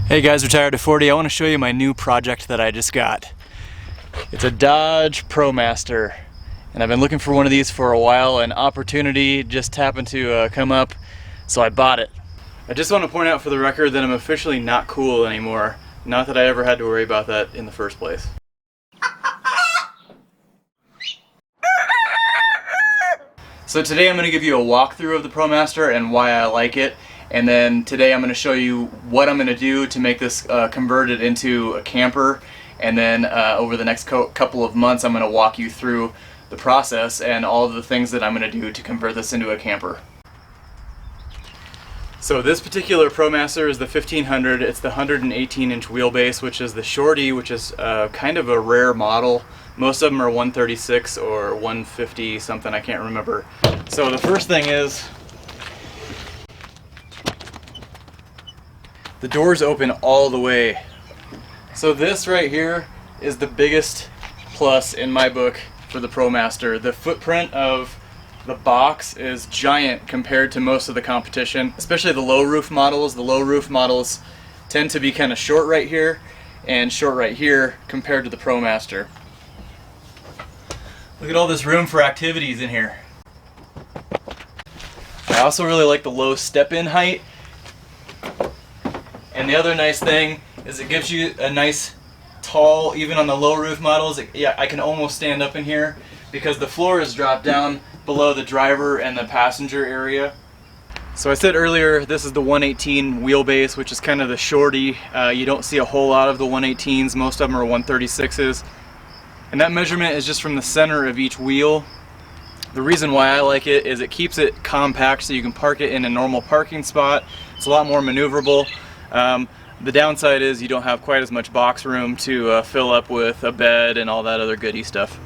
Hey guys, Retired at 40. I want to show you my new project that I just got. It's a Dodge Promaster, and I've been looking for one of these for a while. An opportunity just happened to come up, so I bought it. I just want to point out for the record that I'm officially not cool anymore. Not that I ever had to worry about that in the first place. So today I'm going to give you a walkthrough of the Promaster and why I like it. And then today I'm going to show you what I'm going to do to make this converted into a camper. And then over the next couple of months I'm going to walk you through the process and all of the things that I'm going to do to convert this into a camper. So this particular Promaster is the 1500. It's the 118-inch wheelbase, which is the shorty, which is kind of a rare model. Most of them are 136 or 150 something, I can't remember. So the first thing is the doors open all the way. So this right here is the biggest plus in my book for the Promaster. The footprint of the box is giant compared to most of the competition, especially the low roof models. The low roof models tend to be kind of short right here and short right here compared to the Promaster. Look at all this room for activities in here. I also really like the low step-in height. And the other nice thing is it gives you a nice tall, even on the low roof models, yeah, I can almost stand up in here because the floor is dropped down below the driver and the passenger area. So I said earlier, this is the 118 wheelbase, which is kind of the shorty. You don't see a whole lot of the 118s, most of them are 136s. And that measurement is just from the center of each wheel. The reason why I like it is it keeps it compact so you can park it in a normal parking spot. It's a lot more maneuverable. The downside is you don't have quite as much box room to fill up with a bed and all that other goody stuff.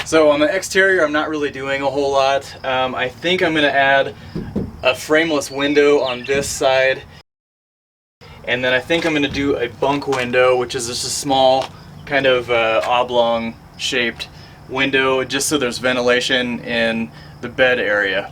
So on the exterior I'm not really doing a whole lot. I think I'm going to add a frameless window on this side, and then I think I'm going to do a bunk window, which is just a small kind of oblong shaped window just so there's ventilation in the bed area.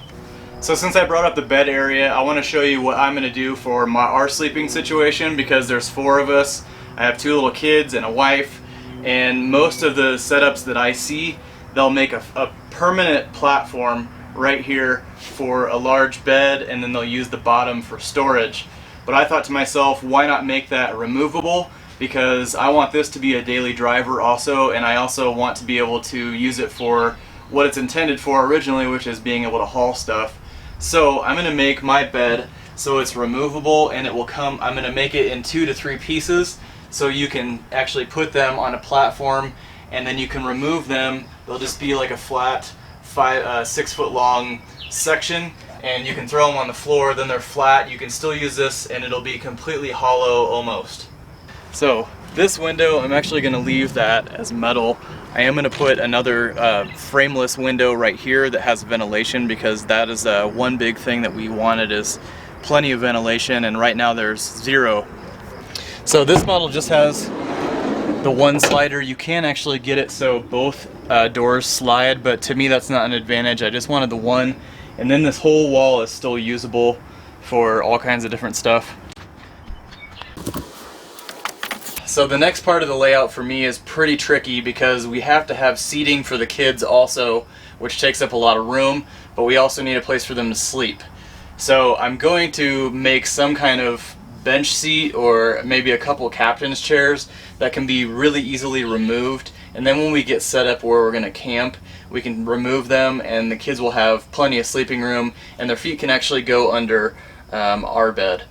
So since I brought up the bed area, I want to show you what I'm going to do for our sleeping situation, because there's 4 of us. I have 2 little kids and a wife, and most of the setups that I see, they'll make a permanent platform right here for a large bed, and then they'll use the bottom for storage. But I thought to myself, why not make that removable? Because I want this to be a daily driver also, and I also want to be able to use it for what it's intended for originally, which is being able to haul stuff. So I'm going to make my bed so it's removable, and it will come, I'm going to make it in 2 to 3 pieces so you can actually put them on a platform, and then you can remove them. They'll just be like a flat 6 foot long section, and you can throw them on the floor. Then they're flat. You can still use this and it'll be completely hollow almost. So this window, I'm actually going to leave that as metal. I am going to put another frameless window right here that has ventilation, because that is one big thing that we wanted, is plenty of ventilation, and right now there's 0. So this model just has the one slider. You can actually get it so both doors slide, but to me that's not an advantage. I just wanted the one, and then this whole wall is still usable for all kinds of different stuff. So the next part of the layout for me is pretty tricky, because we have to have seating for the kids also, which takes up a lot of room, but we also need a place for them to sleep. So I'm going to make some kind of bench seat, or maybe a couple captain's chairs that can be really easily removed, and then when we get set up where we're going to camp, we can remove them and the kids will have plenty of sleeping room, and their feet can actually go under our bed.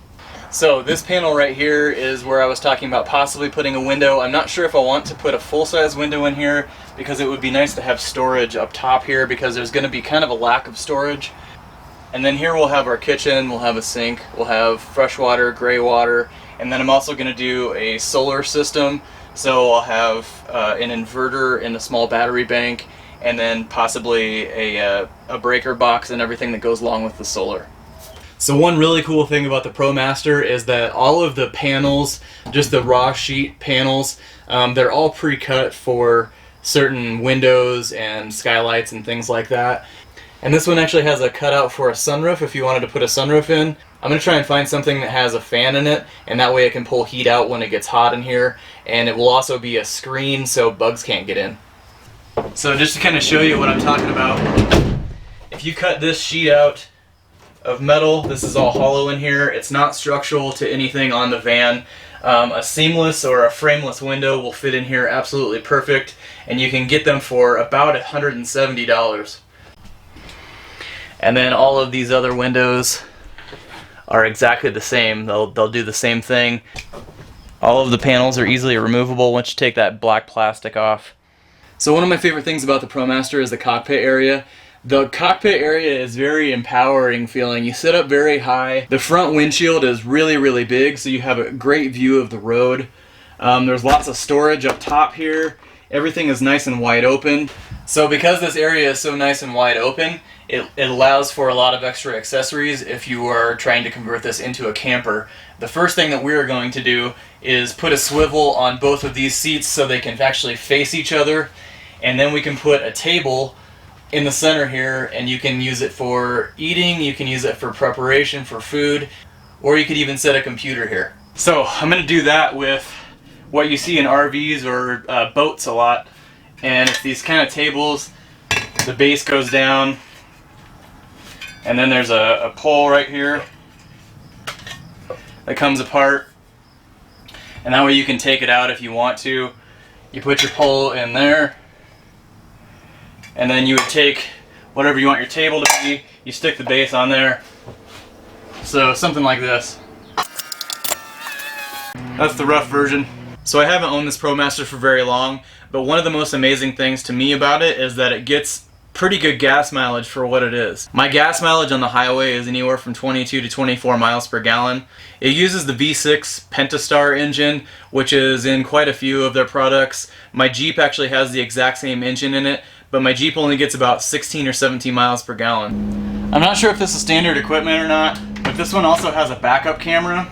So this panel right here is where I was talking about possibly putting a window. I'm not sure if I want to put a full-size window in here, because it would be nice to have storage up top here, because there's going to be kind of a lack of storage. And then here we'll have our kitchen, we'll have a sink, we'll have fresh water, gray water, and then I'm also going to do a solar system. So I'll have an inverter and a small battery bank, and then possibly a breaker box and everything that goes along with the solar. So one really cool thing about the Promaster is that all of the panels, just the raw sheet panels, they're all pre-cut for certain windows and skylights and things like that. And this one actually has a cutout for a sunroof if you wanted to put a sunroof in. I'm going to try and find something that has a fan in it, and that way it can pull heat out when it gets hot in here. And it will also be a screen so bugs can't get in. So just to kind of show you what I'm talking about, if you cut this sheet out of metal, this is all hollow in here. It's not structural to anything on the van. A seamless or a frameless window will fit in here absolutely perfect, and you can get them for about $170. And then all of these other windows are exactly the same. They'll do the same thing. All of the panels are easily removable once you take that black plastic off. So one of my favorite things about the Promaster is the cockpit area. The cockpit area is very empowering feeling. You sit up very high. The front windshield is really, really big, so you have a great view of the road. There's lots of storage up top here. Everything is nice and wide open. So because this area is so nice and wide open, it allows for a lot of extra accessories if you are trying to convert this into a camper. The first thing that we're going to do is put a swivel on both of these seats so they can actually face each other, and then we can put a table in the center here, and you can use it for eating, you can use it for preparation for food, or you could even set a computer here. So I'm going to do that with what you see in RVs or boats a lot, and it's these kind of tables. The base goes down, and then there's a pole right here that comes apart, and that way you can take it out if you want to. You put your pole in there, and then you would take whatever you want your table to be, you stick the base on there. So something like this. That's the rough version. So I haven't owned this Promaster for very long, but one of the most amazing things to me about it is that it gets pretty good gas mileage for what it is. My gas mileage on the highway is anywhere from 22 to 24 miles per gallon. It uses the V6 Pentastar engine, which is in quite a few of their products. My Jeep actually has the exact same engine in it, but my Jeep only gets about 16 or 17 miles per gallon. I'm not sure if this is standard equipment or not, but this one also has a backup camera,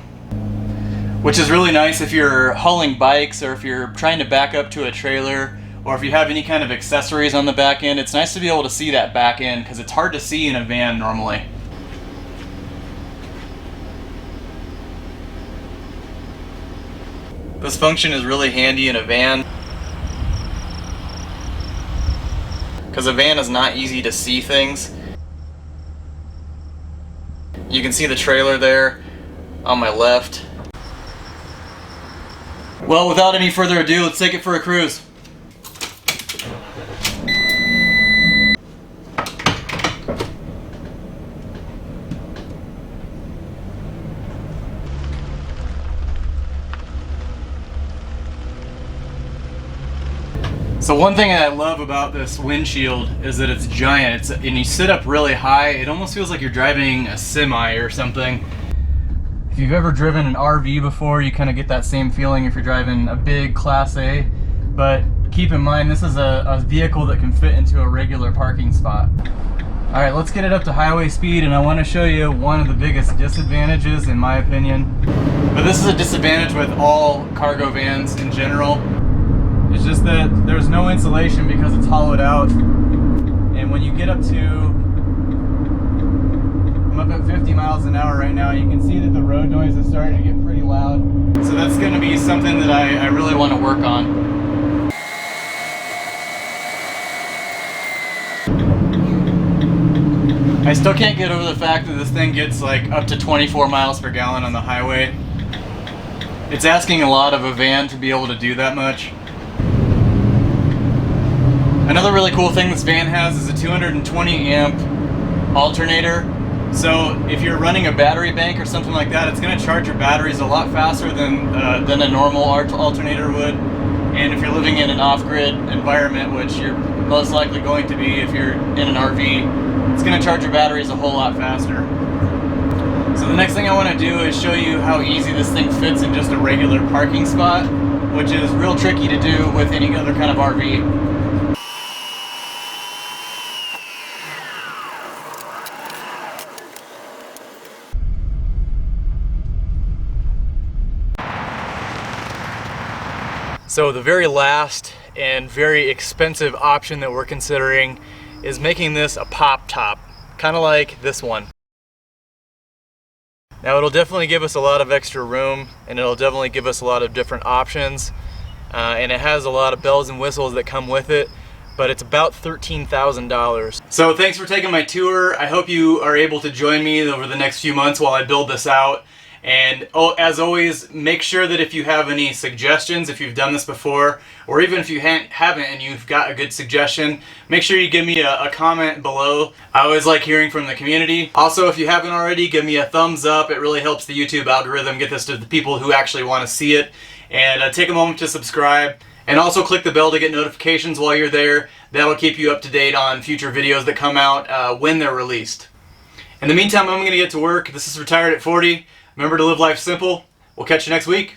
which is really nice if you're hauling bikes or if you're trying to back up to a trailer, or if you have any kind of accessories on the back end. It's nice to be able to see that back end because it's hard to see in a van normally. This function is really handy in a van because a van is not easy to see things. You can see the trailer there on my left. Well, without any further ado, let's take it for a cruise. So one thing I love about this windshield is that it's giant. And you sit up really high, it almost feels like you're driving a semi or something. If you've ever driven an RV before, you kind of get that same feeling if you're driving a big Class A. But keep in mind, this is a vehicle that can fit into a regular parking spot. Alright, let's get it up to highway speed, and I want to show you one of the biggest disadvantages in my opinion. But this is a disadvantage with all cargo vans in general. It's just that there's no insulation because it's hollowed out. And when you get up to, I'm up at 50 miles an hour right now, you can see that the road noise is starting to get pretty loud. So that's going to be something that I really want to work on. I still can't get over the fact that this thing gets like up to 24 miles per gallon on the highway. It's asking a lot of a van to be able to do that much. Another really cool thing this van has is a 220 amp alternator. So if you're running a battery bank or something like that, it's going to charge your batteries a lot faster than a normal alternator would. And if you're living in an off-grid environment, which you're most likely going to be if you're in an RV, it's going to charge your batteries a whole lot faster. So the next thing I want to do is show you how easy this thing fits in just a regular parking spot, which is real tricky to do with any other kind of RV. So the very last and very expensive option that we're considering is making this a pop top. kind of like this one. Now it'll definitely give us a lot of extra room, and it'll definitely give us a lot of different options, and it has a lot of bells and whistles that come with it, but it's about $13,000. So thanks for taking my tour. I hope you are able to join me over the next few months while I build this out. And as always, make sure that if you have any suggestions, if you've done this before, or even if you haven't and you've got a good suggestion, make sure you give me a comment below. I always like hearing from the community. Also, if you haven't already, give me a thumbs up. It really helps the YouTube algorithm get this to the people who actually want to see it. And take a moment to subscribe. And also click the bell to get notifications while you're there. That'll keep you up to date on future videos that come out when they're released. In the meantime, I'm going to get to work. This is Retired at 40. Remember to live life simple. We'll catch you next week.